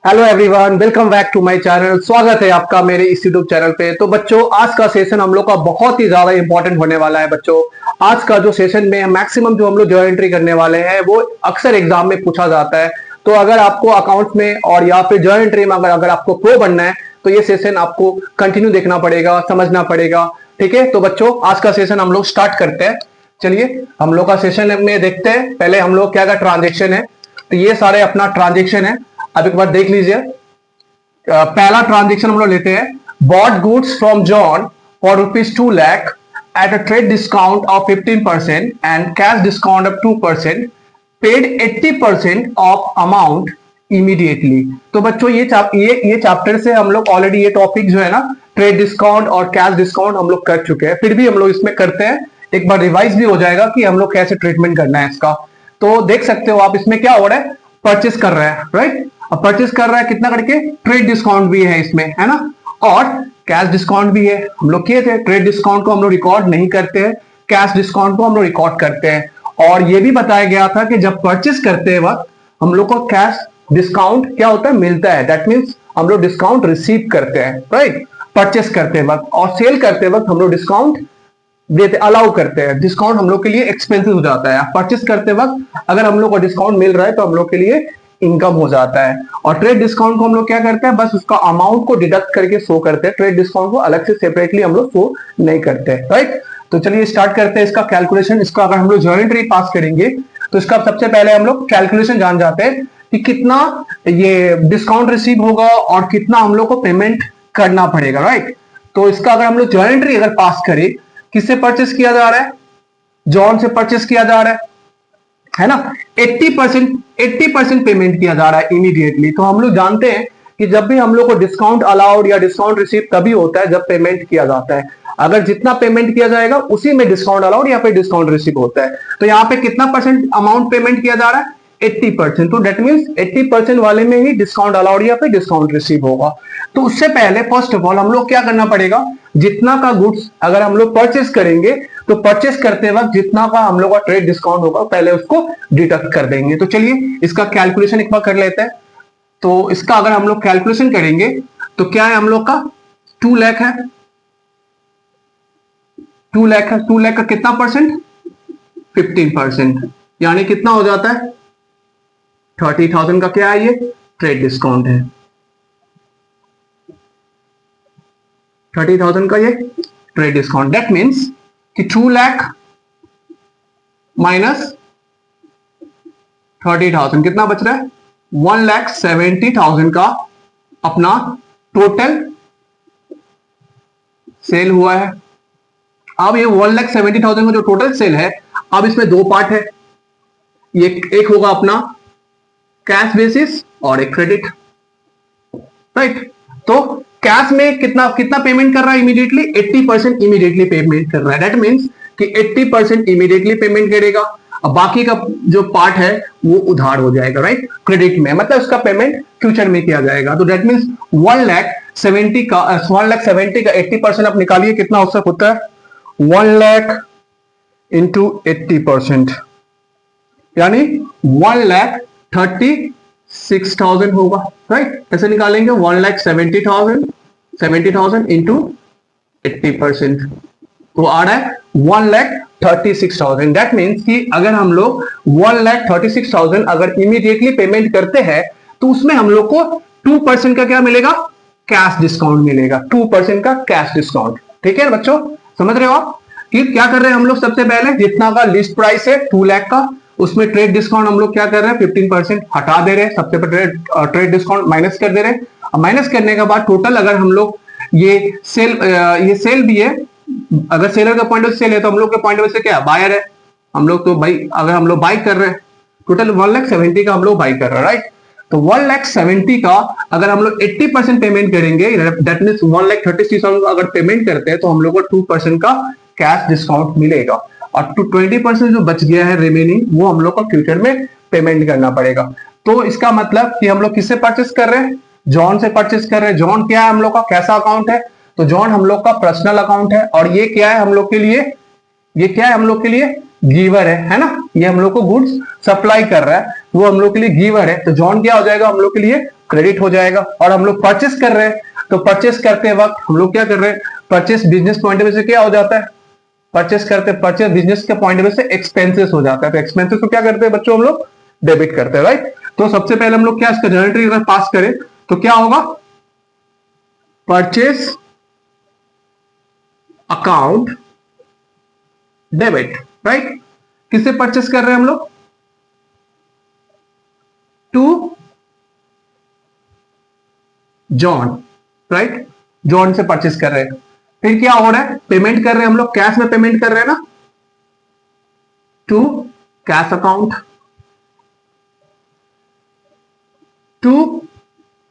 Hello everyone, welcome back to my channel. स्वागत है आपका मेरे इस यूट्यूब चैनल पे। तो बच्चों, आज का सेशन हम लोग का बहुत ही ज्यादा इंपॉर्टेंट होने वाला है। बच्चों, आज का जो सेशन में मैक्सिमम जो हम लोग ज्योमेट्री करने वाले हैं वो अक्सर एग्जाम में पूछा जाता है। तो अगर आपको अकाउंट में और या फिर ज्योमेट्री में अगर आपको प्रो बनना है तो ये सेशन आपको कंटिन्यू देखना पड़ेगा, समझना पड़ेगा। ठीक है, तो बच्चों आज का सेशन हम लोग स्टार्ट करते हैं। चलिए हम लोग का सेशन में देखते हैं। पहले हम लोग क्या ट्रांजेक्शन है, तो ये सारे अपना ट्रांजेक्शन है। अब एक बार देख लीजिए। पहला ट्रांजेक्शन हम लोग लेते हैं। Bought goods from John for ₹2 lakh at a trade discount of 15% and cash discount of 2%, paid 80% of amount immediately. तो बच्चों ये चैप्टर से हम लोग ऑलरेडी ये टॉपिक जो है ना, ट्रेड डिस्काउंट और कैश डिस्काउंट हम लोग कर चुके हैं। फिर भी हम लोग इसमें करते हैं, एक बार रिवाइज भी हो जाएगा कि हम लोग कैसे ट्रीटमेंट करना है इसका। तो देख सकते हो आप, इसमें क्या हो रहा है, परचेस कर रहा है, राइट। अब परचेस कर रहा है कितना करके, ट्रेड डिस्काउंट भी है इसमें, है ना, और कैश डिस्काउंट भी है। हम लोग किए थे, ट्रेड डिस्काउंट को हम लोग रिकॉर्ड नहीं करते हैं, कैश डिस्काउंट को हम लोग रिकॉर्ड करते हैं। और ये भी बताया गया था कि जब परचेस करते वक्त हम लोग को कैश डिस्काउंट क्या होता है, मिलता है। दैट मीन्स हम लोग डिस्काउंट रिसीव करते हैं, राइट, परचेस करते वक्त। और सेल करते वक्त हम लोग डिस्काउंट देते, अलाउ करते हैं। डिस्काउंट हम लोग के लिए एक्सपेंसिव हो जाता है। परचेस करते वक्त अगर हम लोग को डिस्काउंट मिल रहा है तो हम लोग के लिए इनकम हो जाता है। और ट्रेड डिस्काउंट को हम लोग क्या करते हैं, बस उसका अमाउंट को डिडक्ट करके शो करते हैं। ट्रेड डिस्काउंट को अलग से सेपरेटली हम लोग शो नहीं करते, राइट। तो चलिए स्टार्ट करते हैं इसका कैलकुलेशन। इसका अगर हम लोग ज्योमेट्री पास करेंगे तो इसका सबसे पहले हम लोग कैलकुलेशन जान जाते हैं कि कितना ये डिस्काउंट रिसीव होगा और कितना हम लोग को पेमेंट करना पड़ेगा, राइट। तो इसका अगर हम लोग ज्योमेट्री अगर पास करें, किससे परचेस किया जा रहा है, जॉन से परचेस किया जा रहा है ना। 80% पेमेंट किया जा रहा है इमीडिएटली। तो हम लोग जानते हैं कि जब भी हम लोग को डिस्काउंट अलाउड या डिस्काउंट रिसीव तभी होता है जब पेमेंट किया जाता है। अगर जितना पेमेंट किया जाएगा उसी में डिस्काउंट अलाउड या फिर डिस्काउंट रिसीव होता है। तो यहाँ पे कितना परसेंट अमाउंट पेमेंट किया जा रहा है, 80%। तो डेट मीन्स 80% वाले में ही डिस्काउंट अलाउड या फिर डिस्काउंट रिसीव होगा। तो उससे पहले फर्स्ट ऑफ ऑल हम लोग क्या करना पड़ेगा, जितना का गुड्स अगर हम लोग परचेस करेंगे तो परचेस करते वक्त जितना का हम लोग का ट्रेड डिस्काउंट होगा पहले उसको डिडक्ट कर देंगे। तो चलिए इसका कैलकुलेशन एक बार कर लेते हैं। तो इसका अगर हम लोग कैलकुलेशन करेंगे तो क्या है, हम लोग का 2 लाख है। 2 लाख है, 2 लाख का कितना परसेंट, 15%, यानी कितना हो जाता है, 30,000 का क्या है, ये ट्रेड डिस्काउंट है। 30,000 का ये ट्रेड डिस्काउंट। दैट मीन्स कि 2 लाख माइनस 30,000 कितना बच रहा है, 1,70,000 का अपना टोटल सेल हुआ है। अब ये 1,70,000 का जो टोटल सेल है, अब इसमें दो पार्ट है। ये एक होगा अपना कैश बेसिस और एक क्रेडिट, राइट। तो कैश में कितना कितना पेमेंट कर रहा है इमीडिएटली, 80% इमीडिएटली पेमेंट कर रहा है। दैट मीन्स कि 80% इमीडिएटली पेमेंट करेगा। अब बाकी का जो पार्ट है वो उधार हो जाएगा, राइट, क्रेडिट में, मतलब उसका पेमेंट फ्यूचर में किया जाएगा। तो दैट मीन्स 1,70,000 का 80% आप निकालिए, कितना औसत होता है, 1 लाख इंटू 80%, यानी 1,36,000 होगा, राइट। ऐसे निकालेंगे 1,70,000 इंटू 80%, तो आ रहा है 1,36,000। दैट मीन्स कि अगर हम लोग 1,36,000 अगर इमीडिएटली पेमेंट करते हैं तो उसमें हम लोग को 2% का क्या मिलेगा, कैश डिस्काउंट मिलेगा। 2% का कैश डिस्काउंट, ठीक है बच्चों, समझ रहे हो आप कि क्या कर रहे हैं हम लोग। सबसे पहले जितना का लिस्ट प्राइस है 2 लाख का, उसमें ट्रेड डिस्काउंट हम लोग क्या कर रहे हैं, 15% हटा दे रहे हैं। सबसे पहले ट्रेड डिस्काउंट माइनस कर दे रहे हैं। माइनस करने के बाद टोटल अगर हम लोग ये सेल भी है, अगर सेलर का पॉइंट ऑफ सेल है तो हम लोग के पॉइंट ऑफ से क्या है, बायर है। हम लोग तो भाई अगर हम लोग बाई कर रहे हैं, टोटल 1,70,000 का हम लोग बाई कर रहे हैं, राइट। तो 1,70,000 का अगर हम लोग 80% पेमेंट करेंगे, दैट मीन्स 1,36,000 अगर पेमेंट करते हैं तो हम लोग को 2% का कैश डिस्काउंट मिलेगा। और 20% जो बच गया है रिमेनिंग, वो हम लोग को फ्यूचर में पेमेंट करना पड़ेगा। तो इसका मतलब कि हम लोग किससे परचेस कर रहे हैं, जॉन से परचेस कर रहे हैं। जॉन क्या है, हम लोग का कैसा अकाउंट है, तो जॉन हम लोग का पर्सनल अकाउंट है। और ये क्या है हम लोग के लिए, ये क्या है हम लोग के लिए, गिवर है ना। ये हम लोग को गुड्स सप्लाई कर रहा है, वो हम लोग के लिए गिवर है। तो जॉन क्या हो जाएगा हम लोग के लिए क्रेडिट हो जाएगा। और हम लोग परचेस कर रहे हैं, तो परचेस करते वक्त हम लोग क्या कर रहे हैं, purchase business point of view से क्या हो जाता है, परचेस बिजनेस के पॉइंट ऑफ व्यू से एक्सपेंसेस हो जाता है। तो एक्सपेंसेस को क्या करते हैं बच्चों, हम लोग डेबिट करते हैं, राइट। तो सबसे पहले हम लोग क्या इसका जर्नल एंट्री अगर पास करें तो क्या होगा, परचेस अकाउंट डेबिट, राइट। किससे परचेस कर रहे हैं हम लोग, टू जॉन, राइट, जॉन से परचेस कर रहे हैं। फिर क्या हो रहा है, पेमेंट कर रहे हैं हम लोग, कैश में पेमेंट कर रहे हैं ना, टू कैश अकाउंट, टू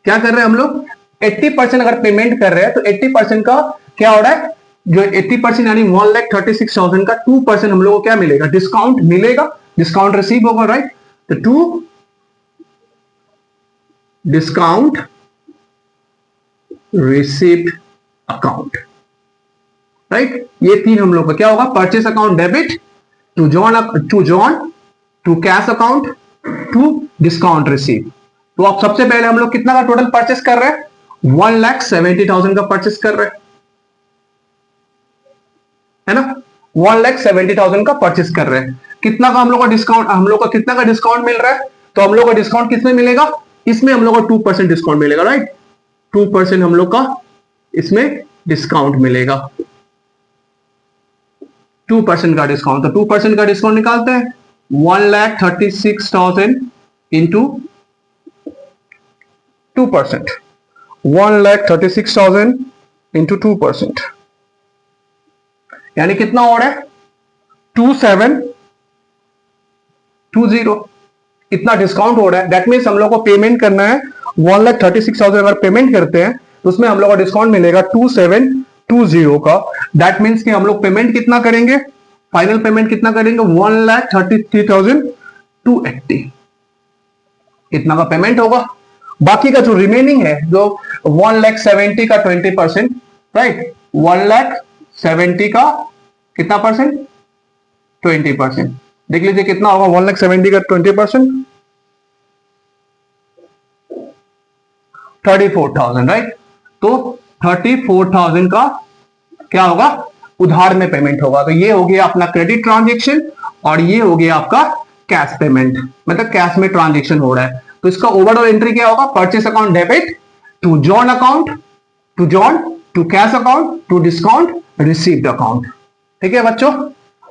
क्या कर रहे हैं हम लोग, 80% अगर पेमेंट कर रहे हैं तो 80% का क्या हो रहा है, जो 80% यानी 1,36,000 का 2% हम लोग को क्या मिलेगा, डिस्काउंट मिलेगा, डिस्काउंट रिसीव होगा, राइट। तो to discount received account, right. ये तीन हम लोग का क्या होगा, purchase account debit, to John, to cash account, to discount receive. तो अब सबसे पहले हम लोग कितना का टोटल परचेस कर रहे हैं, 1,70,000 का परचेस कर रहे हैं, है ना, 1,70,000 का परचेस कर रहे हैं। कितना का हम लोग का डिस्काउंट, हम लोग का कितना का डिस्काउंट मिल रहा है, तो हम लोग का डिस्काउंट किसमें मिलेगा, इसमें हम लोग को 2% डिस्काउंट मिलेगा, राइट। 2% हम लोग का इसमें डिस्काउंट मिलेगा, 2% का डिस्काउंट। तो 2% का डिस्काउंट निकालते हैं, 1,36,000 इंटू 2%, 1,36,000 इंटू 2%, यानी कितना हो रहा है, 2,720, इतना डिस्काउंट हो रहा है। दैट मीन्स हम लोग को पेमेंट करना है 1,36,000, अगर पेमेंट करते हैं तो उसमें हम लोग को डिस्काउंट मिलेगा 2,720 का। दैट मीन्स कि हम लोग पेमेंट कितना करेंगे, फाइनल पेमेंट कितना करेंगे, 1,33,280, इतना का पेमेंट होगा। बाकी का जो रिमेनिंग है, जो 1,70,000 का 20%, राइट, 1,70,000 का कितना परसेंट, 20%। देख लीजिए कितना होगा, 1,70,000 का 20%, 34,000, राइट। तो 34,000 का क्या होगा, उधार में पेमेंट होगा। तो ये हो गया अपना क्रेडिट ट्रांजेक्शन, और ये हो गया आपका कैश पेमेंट, मतलब कैश में ट्रांजेक्शन हो रहा है। तो इसका ओवरऑल एंट्री क्या होगा, purchase account debit, to John account, to John, to cash account, to discount received account. ठीक है बच्चों।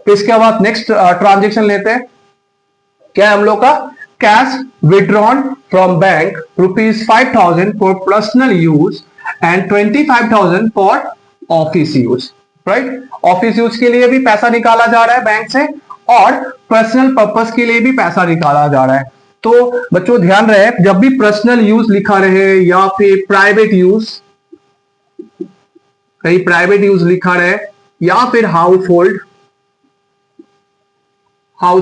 तो इसके बाद नेक्स्ट ट्रांजेक्शन लेते हैं, क्या है हम लोग का, cash withdrawn from bank ₹5,000 for personal use and 25,000 for office use, right. Office use के लिए भी पैसा निकाला जा रहा है बैंक से, और पर्सनल पर्पस के लिए भी पैसा निकाला जा रहा है। तो बच्चों ध्यान रहे, जब भी पर्सनल यूज लिखा रहे या फिर प्राइवेट यूज, कहीं प्राइवेट यूज लिखा रहे या फिर हाउस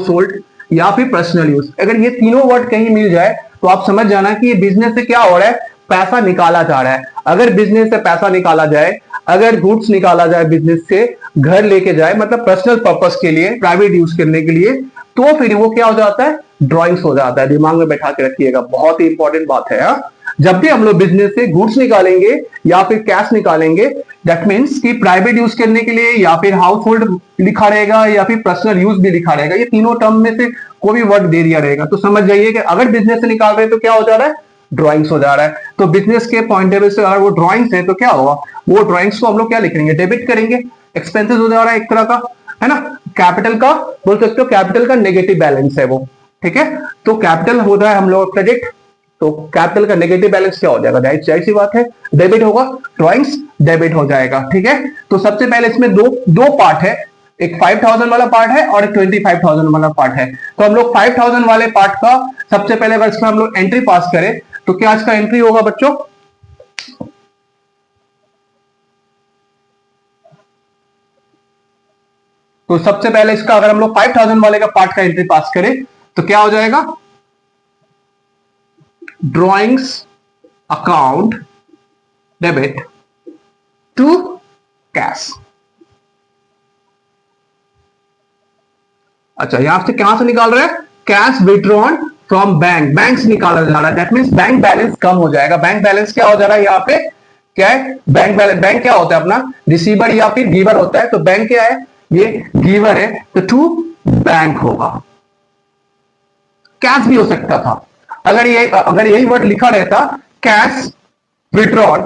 होल्ड या फिर पर्सनल यूज, अगर ये तीनों वर्ड कहीं मिल जाए तो आप समझ जाना कि ये बिजनेस से क्या हो रहा है, पैसा निकाला जा रहा है। अगर बिजनेस से पैसा निकाला जाए, अगर गुड्स निकाला जाए बिजनेस से, घर लेके जाए, मतलब पर्सनल पर्पस के लिए, प्राइवेट यूज करने के लिए, तो फिर वो क्या हो जाता है, ड्रॉइंग्स हो जाता है। दिमाग में बैठा के रखिएगा, बहुत ही इंपॉर्टेंट बात है। जब भी हम लोग बिजनेस से गुड्स निकालेंगे या फिर कैश निकालेंगे, दैट मीन्स कि प्राइवेट यूज करने के लिए या फिर हाउस होल्ड लिखा रहेगा या फिर पर्सनल यूज भी लिखा रहेगा, ये तीनों टर्म में से कोई भी वर्ड दे दिया रहेगा तो समझ जाइए कि अगर बिजनेस से निकाल रहे हैं तो क्या हो जा रहा है, ड्रॉइंग्स हो जा रहा है। तो बिजनेस के पॉइंट ऑफ व्यू से अगर वो ड्रॉइंग्स है तो क्या होगा, वो ड्रॉइंग्स को हम लोग क्या लिखेंगे, डेबिट करेंगे, एक्सपेंसेस हो जा रहा है एक तरह का, है ना। कैपिटल का बोल सकते हो, कैपिटल का नेगेटिव बैलेंस है वो, ठीक है। तो कैपिटल हो रहा है हम लोग क्रेडिट, तो कैपिटल का नेगेटिव बैलेंस क्या हो जाएगा, जाहिर सी बात है डेबिट होगा, ड्रॉइंग्स डेबिट हो जाएगा, ठीक है। तो सबसे पहले इसमें दो पार्ट है, एक 5,000 वाला पार्ट है और एक 25,000 वाला पार्ट है। तो हम लोग 5,000 वाले पार्ट का सबसे पहले अगर इसमें हम लोग एंट्री पास करें तो क्या इसका एंट्री होगा बच्चों, तो सबसे पहले इसका अगर हम लोग 5,000 वाले का पार्ट का एंट्री पास करें तो क्या हो जाएगा, drawings account debit to cash. अच्छा, यहां से कहां से निकाल रहे हैं, cash withdrawn from bank, bank से निकाला जा रहा है, दैट मीन्स बैंक बैलेंस कम हो जाएगा। बैंक बैलेंस क्या हो जा रहा है यहाँ पे, क्या है बैंक बैलेंस, बैंक क्या होता है अपना, रिसीवर या फिर गिवर होता है, तो बैंक क्या है, ये गिवर है, तो टू बैंक होगा। कैश भी हो सकता था, अगर यही वर्ड लिखा रहता cash withdrawn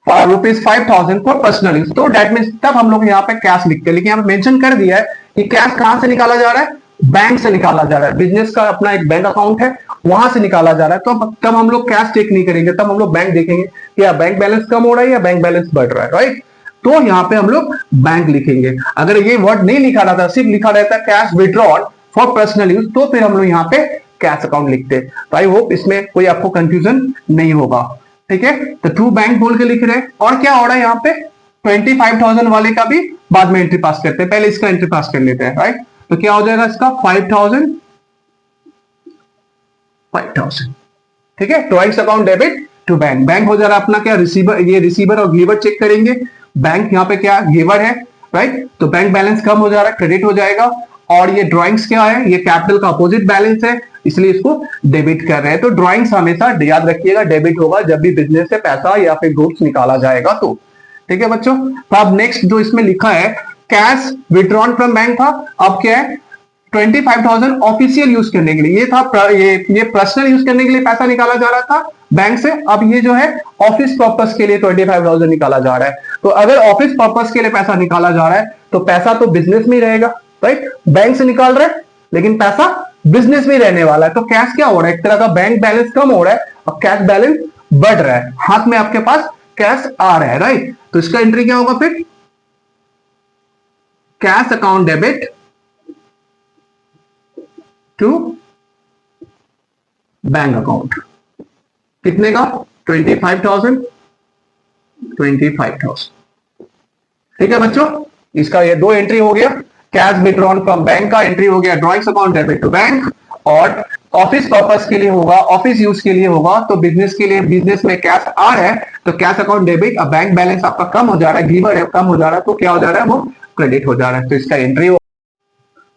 ₹5,000 for personal use, तो डेट मीन्स तब हम लोग यहाँ पे कैश लिखते हैं, लेकिन यहाँ पे मेंशन कर दिया है कि कैश कहां से निकाला जा रहा है, बैंक से निकाला जा रहा है, बिजनेस का अपना एक बैंक अकाउंट है वहां से निकाला जा रहा है, तो तब हम लोग कैश चेक नहीं करेंगे, तब हम लोग बैंक देखेंगे कि या बैंक बैलेंस कम हो रहा है या बैंक बैलेंस बढ़ रहा है, राइट। तो यहाँ पे हम लोग बैंक लिखेंगे। अगर ये वर्ड नहीं लिखा रहता, सिर्फ लिखा रहता cash withdrawal for personal use, तो फिर हम लोग यहाँ पे कैश अकाउंट लिखते। तो आई होप इसमें कोई आपको कंफ्यूजन नहीं होगा, ठीक है। तो टू बैंक बोल के लिख रहे हैं, और क्या हो रहा है यहाँ पे 25,000 वाले का भी बाद में एंट्री पास करते हैं, पहले इसका एंट्री पास कर लेते हैं, राइट। तो क्या हो जाएगा इसका 5,000, ठीक है। Drawings account debit to bank, bank हो जा रहा है अपना क्या रिसीवर, ये रिसीवर और गिवर चेक करेंगे, बैंक यहाँ पे क्या गिवर है, राइट। तो बैंक बैलेंस कम हो जा रहा है, क्रेडिट हो जाएगा, और ये ड्रॉइंग्स क्या है, ये कैपिटल का अपोजिट बैलेंस है, इसलिए इसको डेबिट कर रहे हैं। तो ड्रॉइंग्स हमेशा याद रखिएगा डेबिट होगा जब भी बिजनेस से पैसा या फिर गुड्स निकाला जाएगा, तो ठीक है बच्चों। तो अब नेक्स्ट जो इसमें लिखा है कैश विड्रॉन फ्रॉम बैंक था, अब क्या है 25,000 ऑफिशियल यूज करने के लिए, ये था ये पर्सनल यूज करने के लिए पैसा निकाला जा रहा था बैंक से, अब ये जो है ऑफिस पर्पस के लिए 25,000 निकाला जा रहा है। तो अगर ऑफिस पर्पस के लिए पैसा निकाला जा रहा है तो पैसा तो बिजनेस में ही रहेगा, राइट। बैंक से निकाल रहे हैं लेकिन पैसा बिजनेस में रहने वाला है, तो कैश क्या हो रहा है, एक तरह का बैंक बैलेंस कम हो रहा है और कैश बैलेंस बढ़ रहा है, हाथ में आपके पास कैश आ रहा है, राइट। तो इसका एंट्री क्या होगा फिर, cash account debit to bank account, कितने का 25,000, ठीक है बच्चों। इसका ये दो एंट्री हो गया, कैश विड्रॉन फ्रॉम बैंक का एंट्री हो गया drawings account debit to bank, और ऑफिस पर्पस के लिए होगा, ऑफिस यूज के लिए होगा, तो बिजनेस के लिए, बिजनेस में कैश आ रहा है तो कैश अकाउंट डेबिट, अब बैंक बैलेंस आपका कम हो जा रहा है, गिवर है कम हो जा रहा है, तो क्या हो जा रहा है वो क्रेडिट हो जा रहा है, तो इसका एंट्री हो।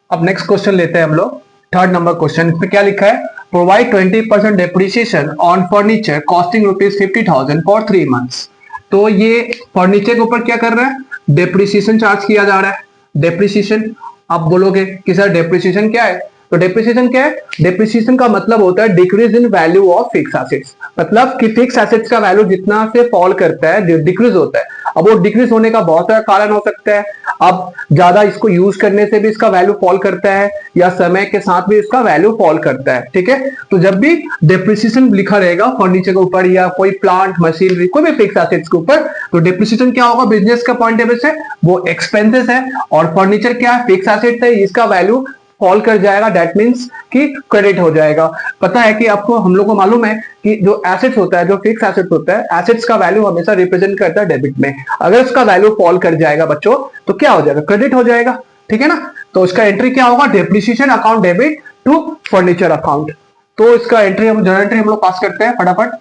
अब नेक्स्ट क्वेश्चन लेते हैं हम लोग, थर्ड नंबर क्वेश्चन। इसमें क्या लिखा है, provide 20% depreciation on furniture costing ₹50,000 for 3 months. तो ये फर्नीचर के ऊपर क्या कर रहा है, डेप्रिसिएशन चार्ज किया जा रहा है। डेप्रिसिएशन आप बोलोगे कि सर डेप्रिसिएशन क्या है, तो डेप्रिसिएशन क्या है, डेप्रिसिएशन का मतलब होता है decrease in value of fix assets, मतलब कि फिक्स एसेट्स का वैल्यू जितना से फॉल करता है, डिक्रीज होता है। अब वो डिक्रीज होने का बहुत सारा कारण हो सकता है, अब ज्यादा इसको यूज करने से भी इसका वैल्यू फॉल करता है, या समय के साथ भी इसका वैल्यू फॉल करता है, ठीक है। तो जब भी डेप्रिसिएशन लिखा रहेगा फर्नीचर के ऊपर या कोई प्लांट मशीनरी कोई भी फिक्स एसेट्स के ऊपर, तो डेप्रिसिएशन क्या होगा बिजनेस का पॉइंट ऑफ व्यू से, वो एक्सपेंसेस है, और फर्नीचर क्या है फिक्स एसेट है, इसका वैल्यू फॉल कर जाएगा, दैट मीन्स कि क्रेडिट हो जाएगा। पता है कि आपको, हम लोग को मालूम है कि जो एसेट्स होता है, जो फिक्स एसेट्स होता है, एसेट्स का वैल्यू हमेशा रिप्रेजेंट करता है डेबिट में, अगर उसका वैल्यू फॉल कर जाएगा बच्चों तो क्या हो जाएगा, क्रेडिट हो जाएगा, ठीक है ना। तो इसका एंट्री क्या होगा, depreciation account debit to furniture account. तो इसका एंट्री हम जनरल एंट्री हम लोग पास करते हैं फटाफट,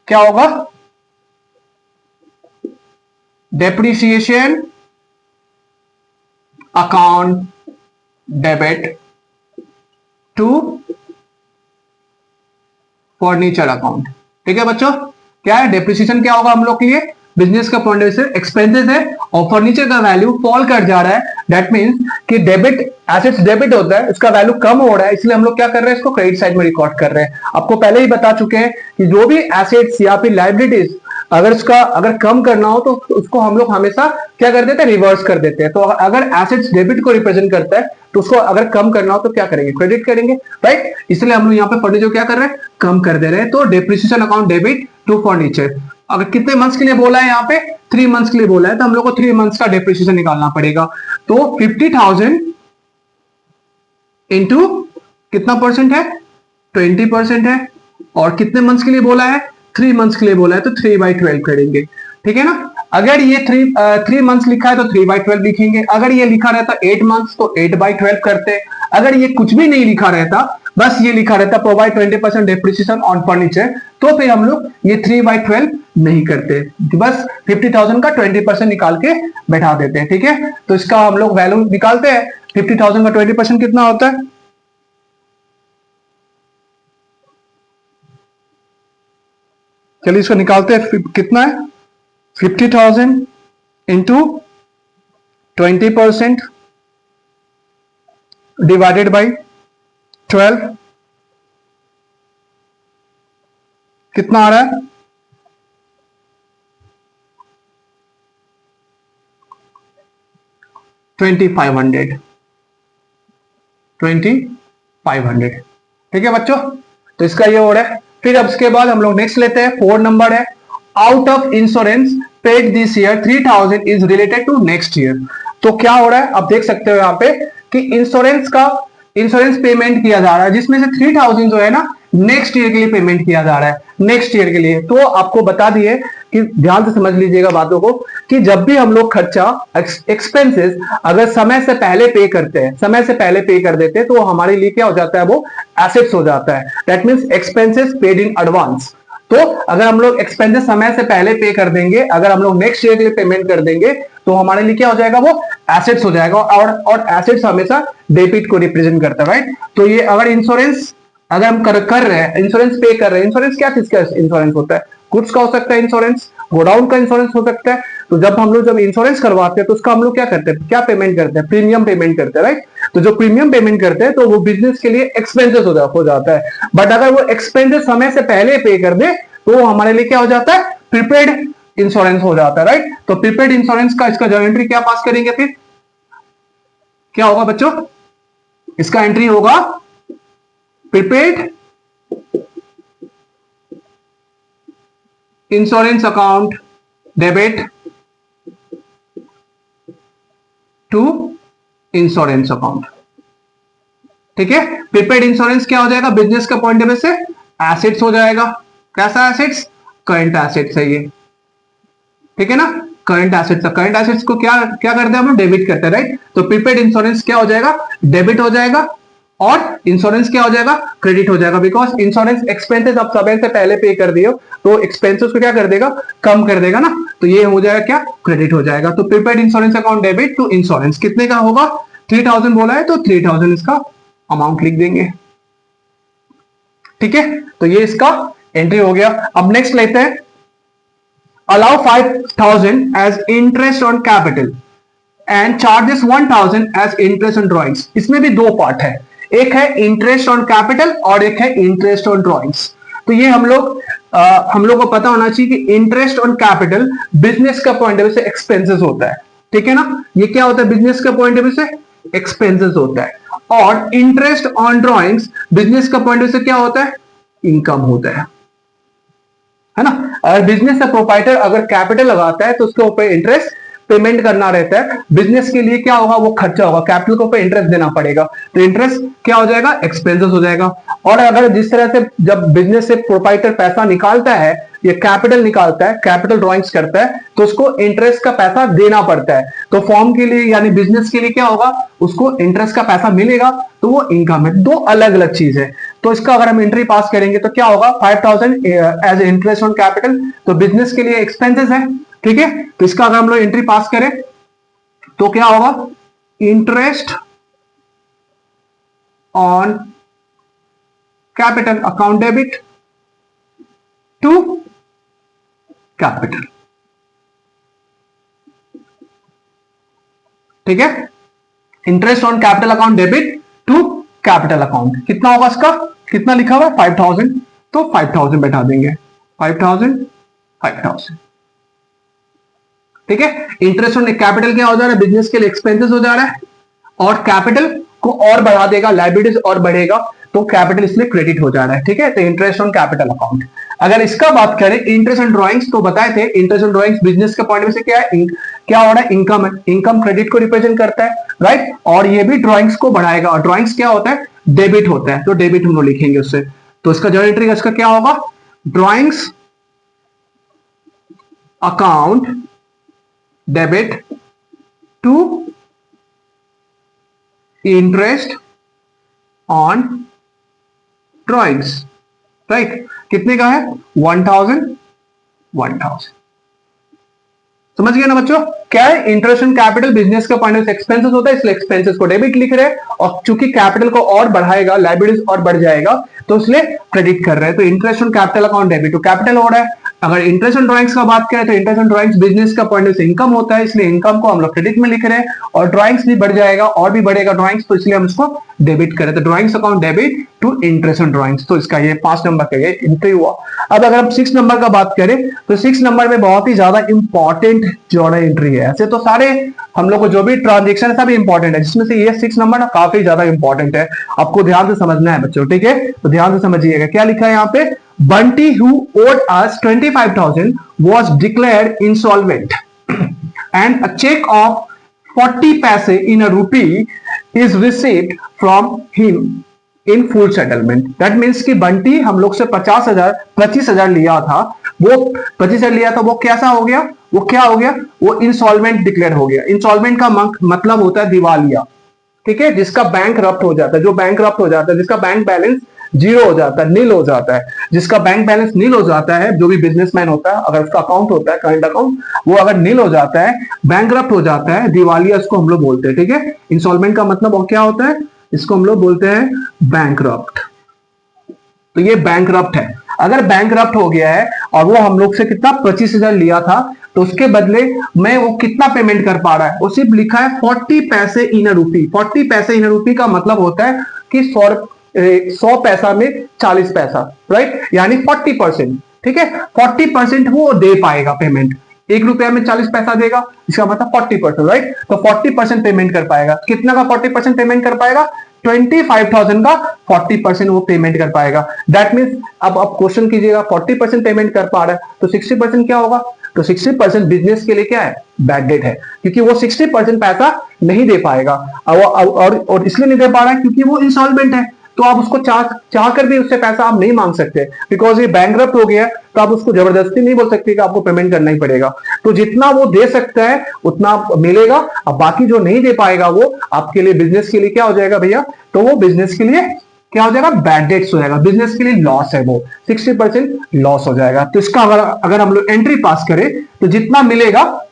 क्या होगा, depreciation account debit to furniture account, ठीक है बच्चों। क्या है डेप्रिसिएशन, क्या होगा हम लोग के लिए बिजनेस का पॉइंट से एक्सपेंसेस है और फर्नीचर का वैल्यू फॉल कर जा रहा है, दैट मींस कि डेबिट, एसेट्स डेबिट होता है, उसका वैल्यू कम हो रहा है, इसलिए हम लोग क्या कर रहे हैं, इसको क्रेडिट साइड में रिकॉर्ड कर रहे हैं। आपको पहले ही बता चुके हैं कि जो भी एसेट्स या फिर लायबिलिटीज अगर कम करना हो तो उसको हम लोग हमेशा क्या कर देते हैं, रिवर्स कर देते हैं। तो अगर एसेट्स डेबिट को रिप्रेजेंट करता है तो उसको अगर कम करना हो तो क्या करेंगे, क्रेडिट करेंगे, राइट। इसलिए हम लोग यहाँ पे फर्नीचर क्या कर रहे हैं, कम कर दे रहे हैं। तो depreciation account debit to furniture, अगर कितने मंथ्स के लिए बोला है, यहाँ पे 3 मंथ्स के लिए बोला है, तो हम लोग को 3 मंथ्स का डेप्रिसिएशन निकालना पड़ेगा। तो 50,000 इंटू कितना परसेंट है, 20% है, और कितने मंथ्स के लिए बोला है, 3 मंथ्स के लिए बोला है, तो 3/12 करेंगे, ठीक है ना। अगर ये 3 मंथ्स लिखा है तो 3/12 लिखेंगे, अगर ये लिखा रहता 8 मंथ्स तो 8/12 करते, अगर ये कुछ भी नहीं लिखा रहता, बस ये लिखा रहता प्रोवाइड 20% डेप्रिसिएशन ऑन फर्नीचर, तो फिर हम लोग ये 3/12 नहीं करते, बस 50,000 का 20% निकाल के बैठा देते हैं, ठीक है। तो इसका हम लोग वैल्यू निकालते हैं, 50,000 का 20% कितना होता है, चलिए इसको निकालते हैं, कितना है 50,000 इंटू 20% डिवाइडेड बाई 12, कितना आ रहा है 2500, 2500। ठीक है बच्चों, तो इसका ये वर्ड है। फिर अब इसके बाद हम लोग नेक्स्ट लेते हैं, 4 नंबर है, out of insurance paid this year 3000 is related to next year. तो क्या हो रहा है, आप देख सकते हो यहाँ पे कि इंश्योरेंस पेमेंट किया जा रहा है, जिसमें से 3000 जो है ना नेक्स्ट ईयर के लिए पेमेंट किया जा रहा है, नेक्स्ट ईयर के लिए। तो आपको बता दिए कि ध्यान से समझ लीजिएगा बातों को, कि जब भी हम लोग खर्चा एक्सपेंसेस अगर समय से पहले पे करते हैं, समय से पहले पे कर देते हैं, तो हमारे लिए क्या हो जाता है, वो एसेट्स हो जाता है। That means expenses paid in advance. तो अगर हम लोग एक्सपेंसेस समय से पहले पे कर देंगे, अगर हम लोग नेक्स्ट ईयर के लिए पेमेंट कर देंगे, तो हमारे लिए क्या हो जाएगा, वो एसेट्स हो जाएगा। और एसेट्स हमेशा डेबिट को रिप्रेजेंट करता है, राइट। तो ये अगर इंश्योरेंस अगर हम कर रहे हैं, इंश्योरेंस पे कर रहे हैं, इंश्योरेंस क्या चीज का इंश्योरेंस होता है, गुड्स का हो सकता है इंश्योरेंस, गोडाउन का इंश्योरेंस हो सकता है। तो जब हम लोग जब इंश्योरेंस करवाते हैं, तो उसका हम लोग क्या करते हैं, क्या पेमेंट करते हैं, प्रीमियम पेमेंट करते हैं, राइट। तो जो प्रीमियम पेमेंट करते हैं, तो वो बिजनेस के लिए एक्सपेंसेस हो जाता है। बट अगर वो एक्सपेंसेस समय से पहले पे कर दे, तो हमारे लिए क्या हो जाता है, प्रीपेड इंश्योरेंस हो जाता है, राइट। तो प्रीपेड इंश्योरेंस का इसका जो एंट्री क्या पास करेंगे, फिर क्या होगा बच्चों, इसका एंट्री होगा prepaid insurance account debit to insurance account. ठीक है, प्रीपेड इंश्योरेंस क्या हो जाएगा, बिजनेस का पॉइंट ऑफ व्यू से एसेट्स हो जाएगा। कैसा एसेट्स, करंट एसेट्स है ये। ठीक है ना, करंट एसेट्स। करंट एसेट्स को क्या क्या करते हैं हम लोग, डेबिट करते हैं, राइट। तो प्रीपेड इंश्योरेंस क्या हो जाएगा, डेबिट हो जाएगा, और इंश्योरेंस क्या हो जाएगा, क्रेडिट हो जाएगा। बिकॉज इंश्योरेंस एक्सपेंसेस आप समय से पहले पे कर दिए, तो एक्सपेंसेस को क्या कर देगा, कम कर देगा ना। तो ये हो जाएगा क्या, क्रेडिट हो जाएगा। तो prepaid insurance account debit to insurance कितने का होगा, 3000 बोला है, तो 3000 इसका अमाउंट लिख देंगे। ठीक है, तो ये इसका एंट्री हो गया। अब नेक्स्ट लेते हैं, allow 5000 as interest on capital and charges 1000 as interest on drawings. इसमें भी दो पार्ट है, एक है इंटरेस्ट ऑन कैपिटल और एक है इंटरेस्ट ऑन ड्रॉइंग्स। तो ये हम लोग को पता होना चाहिए कि इंटरेस्ट ऑन कैपिटल बिजनेस का पॉइंट ऑफ व्यू से एक्सपेंसेस होता है। ठीक है ना, ये क्या होता है, बिजनेस का पॉइंट ऑफ व्यू से एक्सपेंसेस होता है। और इंटरेस्ट ऑन ड्रॉइंग्स बिजनेस का पॉइंट ऑफ व्यू से क्या होता है, इनकम होता है ना। अगर बिजनेस का प्रोप्राइटर अगर कैपिटल लगाता है, तो उसके ऊपर इंटरेस्ट पेमेंट करना रहता है। बिजनेस के लिए क्या होगा, वो खर्चा होगा, कैपिटल को ऊपर इंटरेस्ट देना पड़ेगा, तो इंटरेस्ट क्या हो जाएगा, एक्सपेंसेस हो जाएगा। और अगर जिस तरह से जब बिजनेस से प्रोप्राइटर पैसा निकालता है, ये कैपिटल निकालता है, कैपिटल ड्रॉइंग्स करता है, तो उसको इंटरेस्ट का पैसा देना पड़ता है। तो फॉर्म के लिए यानी बिजनेस के लिए क्या होगा, उसको इंटरेस्ट का पैसा मिलेगा, तो वो इनकम है। दो अलग अलग चीज है। तो इसका अगर हम एंट्री पास करेंगे, तो क्या होगा, 5000 एज इंटरेस्ट ऑन कैपिटल, तो बिजनेस के लिए एक्सपेंसेस है। ठीक है, तो इसका अगर हम लोग एंट्री पास करें, तो क्या होगा, interest on capital account debit to capital. ठीक है, interest on capital account debit to capital account. कितना होगा इसका, कितना लिखा हुआ है 5000, तो 5000 बैठा देंगे, 5000। ठीक है, इंटरेस्ट ऑन कैपिटल क्या हो जा रहा है, बिजनेस के लिए एक्सपेंसेस हो जा रहा है, और कैपिटल को और बढ़ा देगा, लायबिलिटीज और बढ़ेगा, तो कैपिटल इसलिए क्रेडिट हो जा रहा है। ठीक है, तो इंटरेस्ट ऑन कैपिटल अकाउंट। अगर इसका बात करें इंटरेस्ट ऑन ड्रॉइंग्स, तो बताए थे इंटरेस्ट ऑन ड्रॉइंग्स बिजनेस के पॉइंट से क्या है, क्या हो रहा है, इनकम है। इनकम क्रेडिट को रिप्रेजेंट करता है, राइट। और ये भी ड्रॉइंग्स को बढ़ाएगा, और ड्रॉइंग्स क्या होता है, डेबिट होता है, तो डेबिट हम लोग लिखेंगे उससे। तो इसका जो एंट्री इसका क्या होगा, drawings account debit to interest on drawings, right. कितने का है, 1000। समझ गए ना बच्चों, क्या है, इंटरेस्ट ऑन कैपिटल बिजनेस का पॉइंट ऑफ एक्सपेंसेस होता है, इसलिए एक्सपेंसेस को डेबिट लिख रहे हैं, और चूंकि कैपिटल को और बढ़ाएगा, लायबिलिटीज और बढ़ जाएगा, तो इसलिए क्रेडिट कर रहे हैं। तो interest on capital account debit, तो कैपिटल हो रहा है, अगर इंटरेस्ट ऑन ड्राइंग्स का बात करें तो इंटरेस्ट ऑन ड्राइंग्स बिजनेस का पॉइंट से इनकम होता है, इसलिए इनकम को हम लोग क्रेडिट में लिख रहे हैं, और ड्राइंग्स भी बढ़ जाएगा और भी बढ़ेगा ड्राइंग्स, तो इसलिए हम इसको डेबिट करें, तो drawings account debit to interest on drawings. तो इसका ये 5 नंबर का ये एंट्री हुआ। अब अगर हम 6 नंबर का बात करें तो 6 नंबर में बहुत ही ज्यादा इंपॉर्टेंट जोड़ा एंट्री है। ऐसे तो सारे हम लोग को जो भी ट्रांजेक्शन है सब इंपॉर्टेंट है, जिसमें से ये 6 नंबर ना काफी ज्यादा इंपॉर्टेंट है, आपको ध्यान से समझना है बच्चों, ठीक है। तो ध्यान से समझिएगा क्या लिखा है यहाँ पे, Bunty who owed us 25,000 was declared insolvent and a check of 40 paise in a rupee is received from him in full settlement। That means कि बंटी हम लोग से 25,000 लिया था, वो 25,000 लिया था, वो कैसा हो गया, वो क्या हो गया, वो इंसॉल्वेंट डिक्लेयर हो गया। इंसॉल्वेंट का मतलब होता है दिवालिया, ठीक है, जिसका बैंक रप्ट हो जाता है, जो बैंक रप्ट हो जाता है, जिसका बैंक बैलेंस जीरो हो जाता है, नील हो जाता है, जिसका बैंक बैलेंस नील हो जाता है, जो भी बिजनेसमैन होता है, अगर उसका अकाउंट होता है करंट अकाउंट, वो अगर नील हो जाता है, बैंकरप्ट हो जाता है, दिवालिया इसको हम लोग बोलते हैं, ठीक है। इंसॉल्वेंट का मतलब क्या होता है, इसको हम लोग बोलते हैं बैंकरप्ट। तो ये बैंकरप्ट है। अगर बैंकरप्ट हो गया है और वो हम लोग से कितना 25,000 लिया था, तो उसके बदले में वो कितना पेमेंट कर पा रहा है, वो सिर्फ लिखा है 40 पैसे इन रूपी। 40 पैसे इन रूपी का मतलब होता है कि 100 पैसा में 40 पैसा, राइट, यानी 40%, ठीक है। 40% वो दे पाएगा पेमेंट, 1 रुपया में 40 पैसा देगा, इसका मतलब 40%, राइट। तो 40% पेमेंट कर पाएगा। कितना का 40% पेमेंट कर पाएगा, 25,000 का 40% वो पेमेंट कर पाएगा। दैट मीन्स अब आप क्वेश्चन कीजिएगा, 40% पेमेंट कर पा रहा है तो 60% क्या होगा, तो 60% बिजनेस के लिए क्या है, बैड डेट है, क्योंकि वो 60% पैसा नहीं दे पाएगा, और इसलिए नहीं दे पा रहा है क्योंकि वो इंसॉल्वेंट है। तो आप उसको चाह कर भी उससे पैसा आप नहीं मांग सकते, बिकॉज ये बैंकरप्ट हो गया, तो आप उसको जबरदस्ती नहीं बोल सकते कि आपको पेमेंट करना ही पड़ेगा। तो जितना वो दे सकता है उतना मिलेगा, अब बाकी जो नहीं दे पाएगा वो आपके लिए, बिजनेस के लिए क्या हो जाएगा भैया, तो वो बिजनेस के लिए क्या हो जाएगा, बैड डेट्स हो जाएगा, बिजनेस के लिए लॉस है, वो 60% लॉस हो जाएगा। तो इसका अगर हम लोग एंट्री पास करें तो जितना मिलेगा,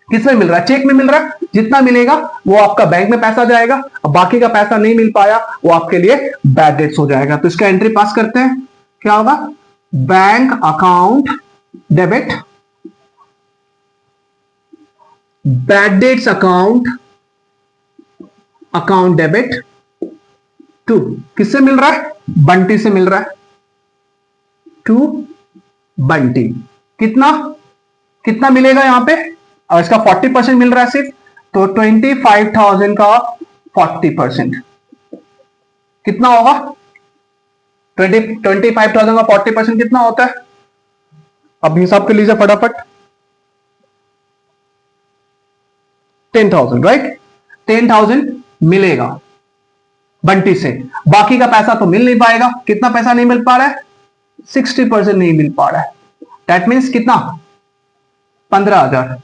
किसमें मिल रहा है, चेक में मिल रहा है, जितना मिलेगा वो आपका बैंक में पैसा जाएगा, और बाकी का पैसा नहीं मिल पाया वो आपके लिए बैड डेट्स हो जाएगा। तो इसका एंट्री पास करते हैं, क्या होगा, bank account debit bad debts account debit to, किससे मिल रहा है, बंटी से मिल रहा है, टू बंटी। कितना मिलेगा यहां पे, और इसका 40% मिल रहा है सिर्फ, तो 25,000 का 40% कितना होगा, 25,000 का 40% कितना होता है, अब हिसाब कर लीजिए फटाफट, 10,000, राइट। 10,000 मिलेगा बंटी से, बाकी का पैसा तो मिल नहीं पाएगा। कितना पैसा नहीं मिल पा रहा है, 60% नहीं मिल पा रहा है। दैट मीन्स कितना, 15,000।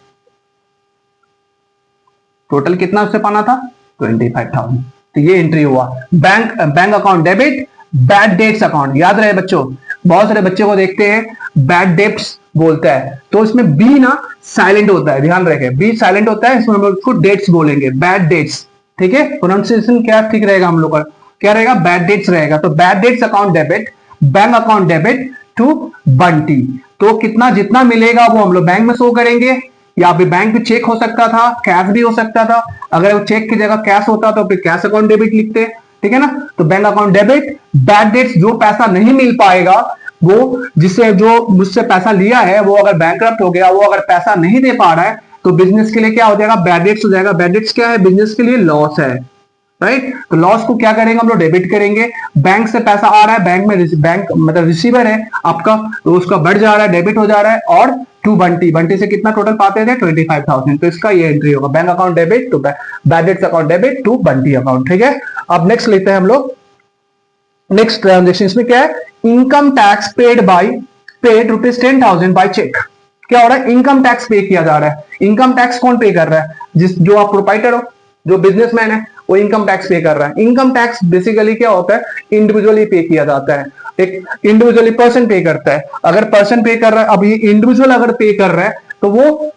टोटल कितना उससे पाना था, 25,000। तो ये एंट्री हुआ। Bank account debit bad debts account. याद रहे बच्चों, बहुत सारे बच्चों को देखते हैं बैड डेट्स बोलता है, तो इसमें बी ना साइलेंट होता है, ध्यान रखें, बी साइलेंट होता है, इसमें हम लोग उसको डेट्स बोलेंगे, बैड डेट्स, ठीक है। प्रोनाउंसिएशन क्या ठीक रहेगा हम लोग का, क्या रहेगा, बैड डेट्स रहेगा। तो bad debts account debit bank account debit to Bunty. तो कितना जितना मिलेगा वो हम लोग बैंक में शो करेंगे, या फिर बैंक में चेक हो सकता था, कैश भी हो सकता था। अगर वो चेक की जगह कैश होता तो फिर कैश अकाउंट डेबिट लिखते, ठीक है ना। तो bank account debit bad dates, जो पैसा नहीं मिल पाएगा, वो जिससे जो मुझसे पैसा लिया है वो अगर बैंकरप्ट हो गया, वो अगर पैसा नहीं दे पा रहा है, तो बिजनेस के लिए क्या हो जाएगा, बैड डेट्स हो जाएगा। बैड डेट्स क्या है, बिजनेस के लिए लॉस है, राइट। तो लॉस को क्या करेंगे हम लोग, डेबिट करेंगे। बैंक से पैसा आ रहा है, बैंक मतलब रिसीवर है आपका, तो उसका बढ़ जा रहा है, डेबिट हो जा रहा है। और टू बंटी से कितना टोटल पाते थे, 25,000। तो इसका ये एंट्री होगा, bank account debit to bad debts account debit to Bunty account, ठीक है। अब नेक्स्ट लेते हैं हम लोग, नेक्स्ट ट्रांजेक्शन में क्या है, income tax paid ₹10,000 by cheque. क्या हो रहा है, इनकम टैक्स पे किया जा रहा है। इनकम टैक्स कौन पे कर रहा है, जो आप प्रोप्राइटर हो, जो बिजनेसमैन है, वो इनकम टैक्स पे कर रहा है। इनकम टैक्स बेसिकली क्या होता है, इंडिविजुअली पे किया जाता है, एक इंडिविजुअली पर्सन पे करता है। अगर पर्सन पे कर रहा है, अब ये इंडिविजुअल अगर पे कर रहा है तो वो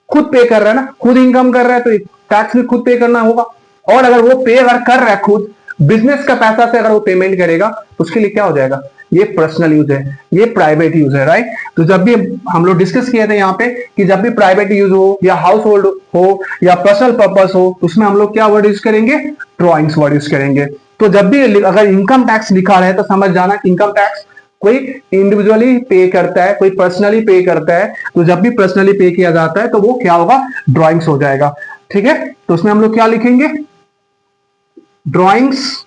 खुद पे कर रहा है ना, खुद इनकम कर रहा है, तो टैक्स भी खुद पे करना होगा। और अगर वो पे अगर कर रहा है खुद, बिजनेस का पैसा से अगर वो पेमेंट करेगा, उसके लिए क्या हो जाएगा, ये पर्सनल यूज है, ये प्राइवेट यूज है, राइट। तो जब भी हम लोग डिस्कस किए थे यहाँ पे कि जब भी प्राइवेट यूज हो या हाउस होल्ड हो या पर्सनल पर्पस हो, उसमें हम लोग क्या वर्ड यूज करेंगे, ड्रॉइंग्स वर्ड यूज करेंगे। तो जब भी अगर इनकम टैक्स लिखा रहे तो समझ जाना कि इनकम टैक्स कोई इंडिविजुअली पे करता है, कोई पर्सनली पे करता है। तो जब भी पर्सनली पे किया जाता है तो वो क्या होगा, ड्रॉइंग्स हो जाएगा, ठीक है। तो उसमें हम लोग क्या लिखेंगे, drawings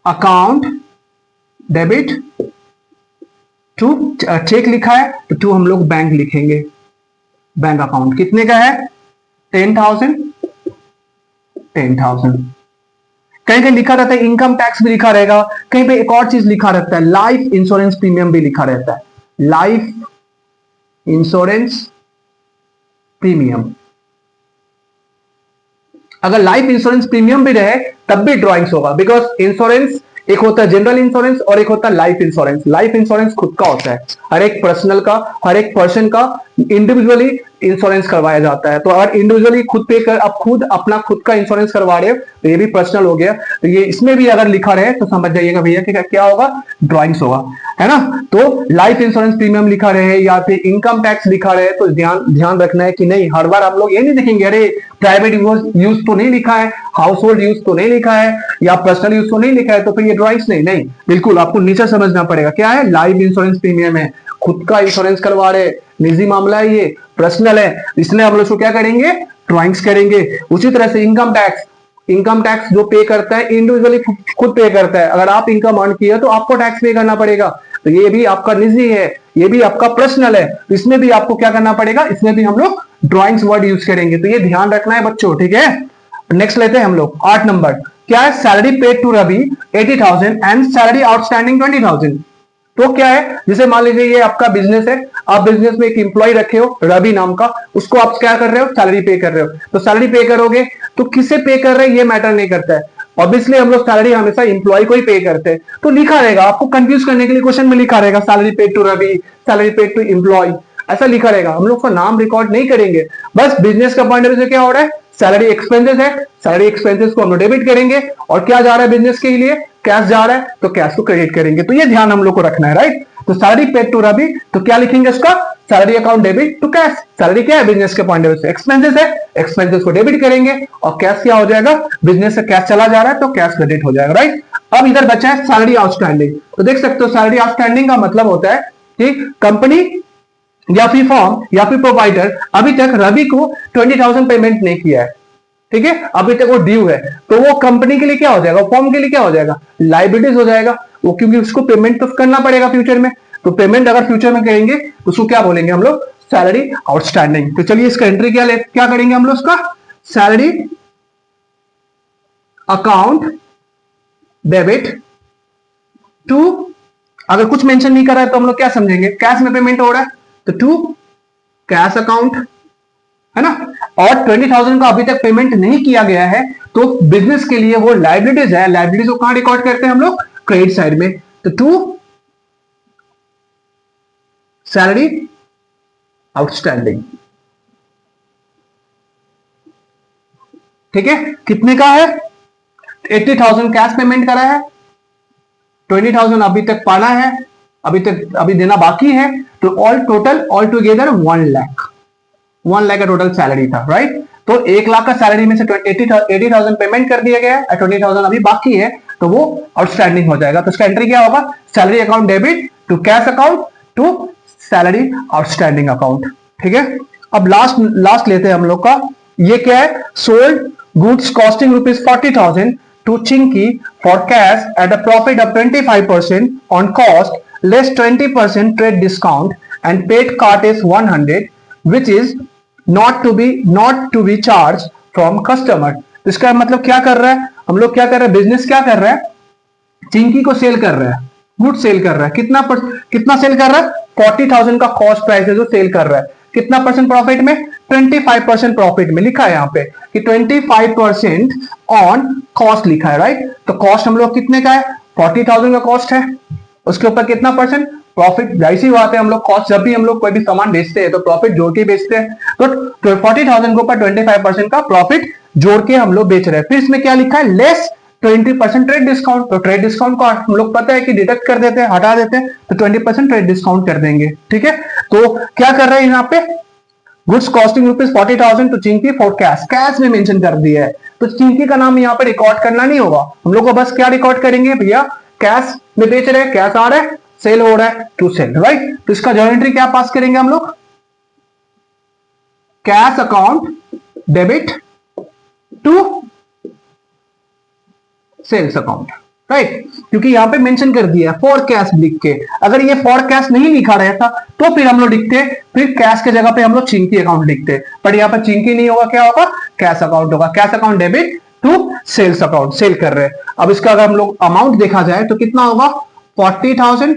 account debit to, cheque लिखा है तो टू हम लोग बैंक लिखेंगे, बैंक अकाउंट कितने का है, 10,000 10,000। कहीं कहीं लिखा रहता है इनकम टैक्स भी लिखा रहेगा, कहीं पे एक और चीज लिखा रहता है, लाइफ इंश्योरेंस प्रीमियम भी लिखा रहता है, लाइफ इंश्योरेंस प्रीमियम। अगर लाइफ इंश्योरेंस प्रीमियम भी रहे तब भी ड्रॉइंग्स होगा, बिकॉज इंश्योरेंस एक होता है जनरल इंश्योरेंस और एक होता है लाइफ इंश्योरेंस। लाइफ इंश्योरेंस खुद का होता है, हर एक पर्सनल का, हर एक पर्सन का इंडिविजुअली इंश्योरेंस करवाया जाता है। तो अगर इंडिविजुअली खुद पे कर, आप खुद अपना खुद का इंश्योरेंस करवा रहे हो तो ये भी पर्सनल हो गया। तो ये इसमें भी अगर लिखा रहे तो समझ जाइएगा भैया कि क्या होगा, ड्रॉइंग्स होगा, है ना। तो लाइफ इंश्योरेंस प्रीमियम लिखा रहे या फिर इनकम टैक्स लिखा रहे तो ध्यान रखना है कि नहीं, हर बार आप लोग ये नहीं देखेंगे अरे प्राइवेट यूज तो नहीं लिखा है, हाउस होल्ड यूज तो नहीं लिखा है या पर्सनल यूज तो नहीं लिखा है तो फिर ये ड्रॉइंग्स नहीं, बिल्कुल आपको नीचे समझना पड़ेगा क्या है, लाइफ इंश्योरेंस प्रीमियम है, खुद का इंश्योरेंस करवा रहे, निजी मामला है, ये पर्सनल है, इसलिए हम लोग उसको क्या करेंगे, ड्रॉइंग्स करेंगे। उसी तरह से इनकम टैक्स जो पे करता है इंडिविजुअली खुद पे करता है। अगर आप इनकम अर्न किया तो आपको टैक्स पे करना पड़ेगा, तो ये भी आपका निजी है, ये भी आपका पर्सनल है, इसमें भी आपको क्या करना पड़ेगा, इसमें भी हम लोग ड्रॉइंग्स वर्ड यूज करेंगे। तो ये ध्यान रखना है बच्चों, ठीक है। नेक्स्ट लेते हैं हम लोग 8 नंबर, क्या है, salary paid to Ravi 80,000 and salary outstanding 20,000। तो क्या है, जैसे मान लीजिए ये आपका बिजनेस है, आप बिजनेस में एक इंप्लॉय रखे हो रवि नाम का, उसको आप क्या कर रहे हो, सैलरी पे कर रहे हो। तो सैलरी पे करोगे तो किसे पे कर रहे हैं ये मैटर नहीं करता है, ऑब्वियसली हम लोग सैलरी हमेशा इंप्लॉय को ही पे करते हैं। तो लिखा रहेगा, आपको कंफ्यूज करने के लिए क्वेश्चन में लिखा रहेगा salary paid to Ravi, salary paid to employee, ऐसा लिखा रहेगा। हम लोग का नाम रिकॉर्ड नहीं करेंगे, बस बिजनेस का पॉइंट ऑफ व्यू से क्या हो रहा है, सैलरी एक्सपेंसेस है, सैलरी एक्सपेंसेस को हम लोग डेबिट करेंगे और क्या जा रहा है बिजनेस के लिए, कैश जा रहा है तो कैश को क्रेडिट करेंगे। तो ये ध्यान हम लोग को रखना है, राइट। तो सैलरी पेड टू रवि, तो क्या लिखेंगे उसका, salary account debit to cash. Salary क्या है, बिजनेस के पॉइंट ऑफ व्यू से एक्सपेंसेस है, एक्सपेंसेस को डेबिट करेंगे और कैश क्या हो जाएगा, बिजनेस से कैश चला जा रहा है तो कैश क्रेडिट हो जाएगा, राइट। अब इधर बचा है सैलरी आउटस्टैंडिंग। तो देख सकते हो सैलरी आउटस्टैंडिंग का मतलब होता है कि कंपनी या फिर फॉर्म या फिर प्रोवाइडर अभी तक रवि को 20,000 पेमेंट नहीं किया है, ठीक है, अभी तक वो ड्यू है, तो वो कंपनी के लिए क्या हो जाएगा, फॉर्म के लिए क्या हो जाएगा, लाइबिलिटीज हो जाएगा वो, क्योंकि उसको पेमेंट तो करना पड़ेगा फ्यूचर में। तो पेमेंट अगर फ्यूचर में करेंगे तो उसको क्या बोलेंगे हम लोग, सैलरी आउटस्टैंडिंग। तो चलिए इसका एंट्री क्या करेंगे हम लोग, उसका सैलरी अकाउंट डेबिट टू, अगर कुछ मेंशन नहीं कर रहा है तो हम लोग क्या समझेंगे, कैश में पेमेंट हो रहा है तो टू कैश अकाउंट, है ना। और 20,000 का अभी तक पेमेंट नहीं किया गया है तो बिजनेस के लिए वो लाइबिलिटीज है, लाइबिलिटीज को कहां रिकॉर्ड करते हैं हम लोग, क्रेडिट साइड में। तो टू सैलरी आउटस्टैंडिंग, ठीक है। कितने का है, 80,000 कैश पेमेंट करा है, 20,000 अभी तक पाना है, अभी देना बाकी है, तो ऑल टुगेदर 1 लाख का टोटल सैलरी था, राइट। तो 1 लाख का सैलरी में से 80,000 पेमेंट कर दिया गया है, 20,000 अभी बाकी है, तो वो आउटस्टैंडिंग हो जाएगा। तो इसका एंट्री क्या होगा, salary account debit to cash account to salary outstanding account, ठीक है। अब लास्ट लेते हैं हम लोग का, ये क्या है, sold goods costing ₹40,000 to Chinky for cash at a profit of 25% on cost less 20% trade discount and paid cart is 100 which is not to be charged from customer। इसका मतलब क्या कर रहा है, हम लोग क्या कर रहे हैं, बिजनेस क्या कर रहा है, चिंकी को सेल कर रहा है, गुड सेल कर रहा है, कितना सेल कर रहा है, 40,000 का कॉस्ट प्राइस है जो सेल कर रहा है, कितना परसेंट प्रॉफिट में, 25% प्रॉफिट में। लिखा है यहाँ पे कि 25% ऑन कॉस्ट लिखा है, राइट। तो कॉस्ट हम लोग कितने का है, 40,000 का कॉस्ट है, उसके ऊपर कितना परसेंट प्रॉफिट, जाहिर सी बात है हम लोग कॉस्ट, जब भी हम लोग कोई भी सामान बेचते हैं तो प्रॉफिट जोड़ के बेचते हैं, तो 40,000 के ऊपर 25% का प्रॉफिट जोड़ के हम लोग बेच रहे हैं। फिर इसमें क्या लिखा है, लेस 20% ट्रेड डिस्काउंट। तो ट्रेड डिस्काउंट को हम लोग पता है कि डिडक्ट कर देते हैं, हटा देते हैं, तो 20% ट्रेड डिस्काउंट कर देंगे। ठीक है, तो क्या कर रहे हैं यहाँ पे, goods costing rupees 40,000 to Chinky for cash, cash में मेंशन कर दिया है। तो चिंकी का नाम यहाँ पे रिकॉर्ड करना नहीं होगा, हम लोग को बस क्या रिकॉर्ड करेंगे भैया, कैश में बेच रहे हैं, कैश आ रहा है, सेल हो रहा है, टू सेल, राइट। तो इसका जर्नल एंट्री क्या पास करेंगे हम लोग, cash account debit to sales account, right, क्योंकि यहां पे मेंशन कर दिया फॉर कैश लिख के। अगर ये फॉर कैश नहीं लिखा रहता तो फिर हम लोग लिखते, फिर कैश के जगह पे हम लोग चिंकी अकाउंट लिखते, पर यहां पर चिंकी नहीं होगा, क्या होगा, कैश अकाउंट होगा। Cash account debit to sales account, sale कर रहे हैं। अब इसका अगर हम लोग अमाउंट देखा जाए तो कितना होगा, 40,000।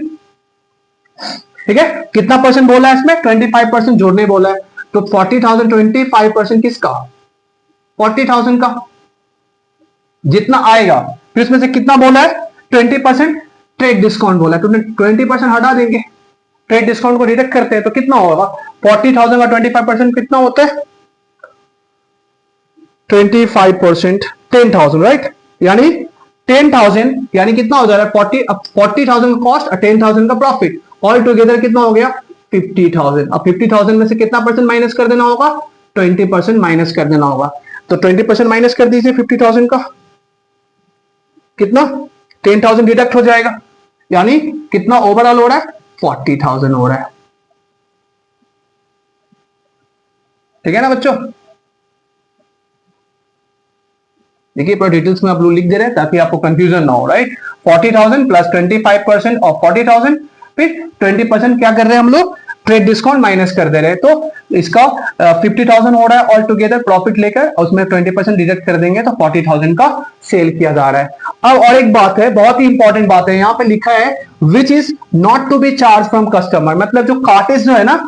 ठीक है, कितना परसेंट बोला है इसमें, 25% जोड़ने बोला है। तो 40,000 25% किसका, 40,000 का जितना आएगा, फिर इसमें से कितना बोला है, 20% ट्रेड डिस्काउंट बोला है, तो 20% हटा देंगे, ट्रेड डिस्काउंट को डिडक्ट करते हैं तो कितना होगा, 40,000 का 25% कितना होता है, 25% 10,000, राइट, यानी 10,000 यानी कितना हो जा रहा है, 40,000 का कॉस्ट और 10,000 का प्रॉफिट, ऑल टुगेदर कितना हो गया, 50,000। अब 50,000 में से कितना परसेंट माइनस कर देना होगा, 20% माइनस कर देना होगा। तो 20% माइनस कर दीजिए 50,000 का, कितना, 10,000 डिडक्ट हो जाएगा, यानी कितना ओवरऑल हो रहा है, 40,000 हो रहा है। ठीक है ना बच्चों, देखिए पूरा डिटेल्स में आप लोग लिख दे रहे हैं ताकि आपको कंफ्यूजन ना हो, राइट। 40,000 प्लस 25% ऑफ 40,000, फिर 20% क्या कर रहे हैं हम लोग, ट्रेड डिस्काउंट माइनस कर दे रहे हैं, तो इसका 50,000 हो रहा है ऑल टुगेदर प्रॉफिट लेकर, उसमें 20% डिडक्ट कर देंगे तो 40,000 का सेल किया जा रहा है। अब और एक बात है, बहुत ही इंपॉर्टेंट बात है, यहाँ पे लिखा है which is not to be charge from customer, मतलब जो कार्टेज जो है ना,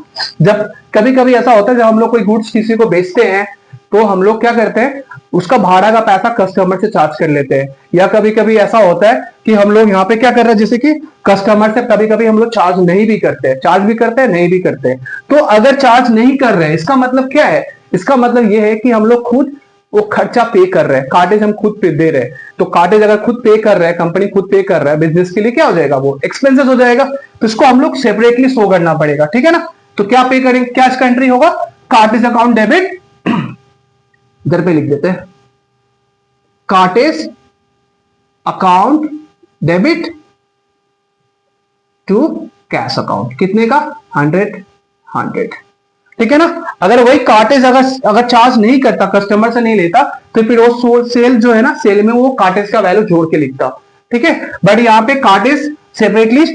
जब कभी कभी ऐसा होता है जब हम लोग कोई गुड्स किसी को बेचते हैं तो हम लोग क्या करते हैं, उसका भाड़ा का पैसा कस्टमर से चार्ज कर लेते हैं, या कभी कभी ऐसा होता है कि हम लोग यहाँ पे क्या कर रहे हैं, जैसे कि कस्टमर से कभी कभी हम लोग चार्ज नहीं भी करते हैं, चार्ज भी करते हैं, नहीं भी करते हैं। तो अगर चार्ज नहीं कर रहे हैं, इसका मतलब क्या है, इसका मतलब ये है कि हम लोग खुद वो खर्चा पे कर रहे हैं, कार्टेज हम खुद पे दे रहे हैं। तो कार्टेज अगर खुद पे कर रहे हैं, कंपनी खुद पे कर रहा है बिजनेस के लिए, क्या हो जाएगा, वो एक्सपेंसेस हो जाएगा, तो इसको हम लोग सेपरेटली शो करना पड़ेगा। ठीक है ना, तो क्या पे करेंगे, क्या इसका एंट्री होगा, कार्टेज अकाउंट डेबिट, इधर पे लिख देते हैं, cartage account debit to cash account, कितने का, 100। ठीक है ना, अगर वही कार्टेज अगर चार्ज नहीं करता, कस्टमर से नहीं लेता, तो फिर वो सेल जो है ना, सेल में वो कार्टेज का वैल्यू जोड़ के लिखता। ठीक है, बट यहाँ पे कार्टेज सेपरेटली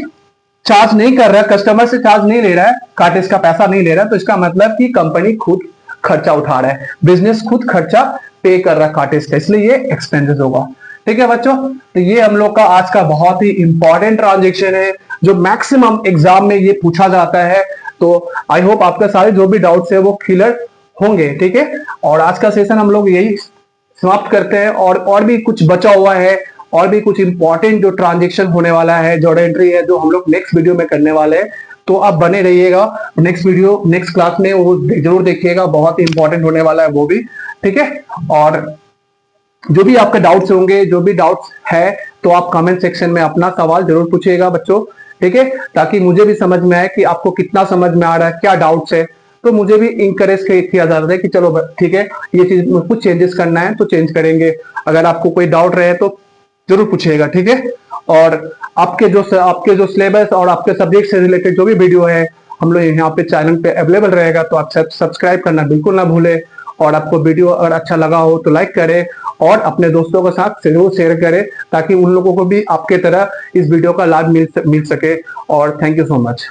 चार्ज नहीं कर रहा है, कस्टमर से चार्ज नहीं ले रहा है, कार्टेज का पैसा नहीं ले रहा है, तो इसका मतलब कि कंपनी खुद खर्चा उठा रहा है, बिजनेस खुद खर्चा पे कर रहा है कार्टेज का, इसलिए ये एक्सपेंसेस होगा। ठीक है बच्चों, तो ये हम लोग का आज का बहुत ही इंपॉर्टेंट ट्रांजेक्शन है जो मैक्सिमम एग्जाम में ये पूछा जाता है। तो आई होप आपका सारे जो भी डाउट्स है वो क्लियर होंगे। ठीक है, और आज का सेशन हम लोग यही समाप्त करते हैं, और भी कुछ बचा हुआ है, और भी कुछ इंपॉर्टेंट जो ट्रांजेक्शन होने वाला है, जर्नल एंट्री है, जो हम लोग नेक्स्ट वीडियो में करने वाले हैं। तो आप बने रहिएगा, नेक्स्ट वीडियो नेक्स्ट क्लास में वो जरूर देखिएगा, बहुत ही इंपॉर्टेंट होने वाला है वो भी। ठीक है, और जो भी आपके डाउट्स होंगे, जो भी डाउट्स है, तो आप कमेंट सेक्शन में अपना सवाल जरूर पूछिएगा बच्चों। ठीक है, ताकि मुझे भी समझ में आए कि आपको कितना समझ में आ रहा है, क्या डाउट्स है, तो मुझे भी इंकरेज किया जा रहा है कि चलो ठीक है, ये चीज में कुछ चेंजेस करना है तो चेंज करेंगे। अगर आपको कोई डाउट रहे तो जरूर पूछिएगा। ठीक है, और आपके जो सिलेबस और आपके सब्जेक्ट से रिलेटेड जो भी वीडियो है हम लोग यहाँ पे चैनल पे अवेलेबल रहेगा, तो आप सब्सक्राइब करना बिल्कुल ना भूले। और आपको वीडियो अगर अच्छा लगा हो तो लाइक करें और अपने दोस्तों के साथ जरूर शेयर करें, ताकि उन लोगों को भी आपके तरह इस वीडियो का लाभ मिल सके। और थैंक यू सो मच।